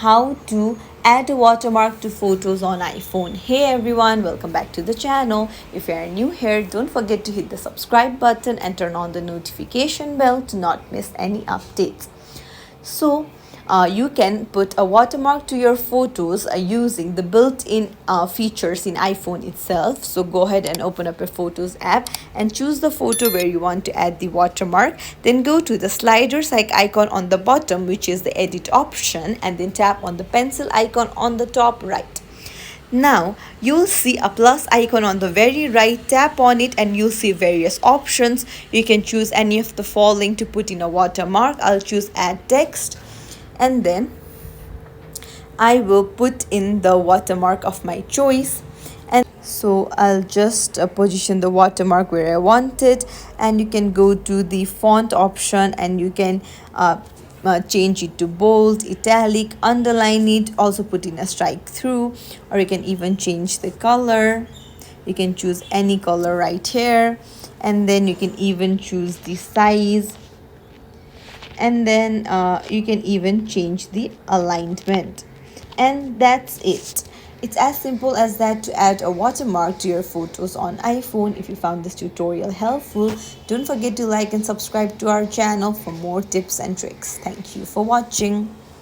how to add a watermark to photos on iPhone. Hey everyone, welcome back to the channel. If you are new here, don't forget to hit the subscribe button and turn on the notification bell to not miss any updates. So you can put a watermark to your photos using the built-in features in iPhone itself. So go ahead and open up your Photos app and choose the photo where you want to add the watermark. Then go to the sliders icon on the bottom, which is the edit option, and then tap on the pencil icon on the top right. Now you'll see a plus icon on the very right. Tap on it and you'll see various options. You can choose any of the following to put in a watermark. I'll choose add text, and then I will put in the watermark of my choice. And so I'll just position the watermark where I want it, and you can go to the font option and you can change it to bold, italic, underline it, also put in a strike through, or you can even change the color. You can choose any color right here, and then you can even choose the size, and then you can even change the alignment, and that's it. It's as simple as that to add a watermark to your photos on iPhone. If you found this tutorial helpful, don't forget to like and subscribe to our channel for more tips and tricks. Thank you for watching.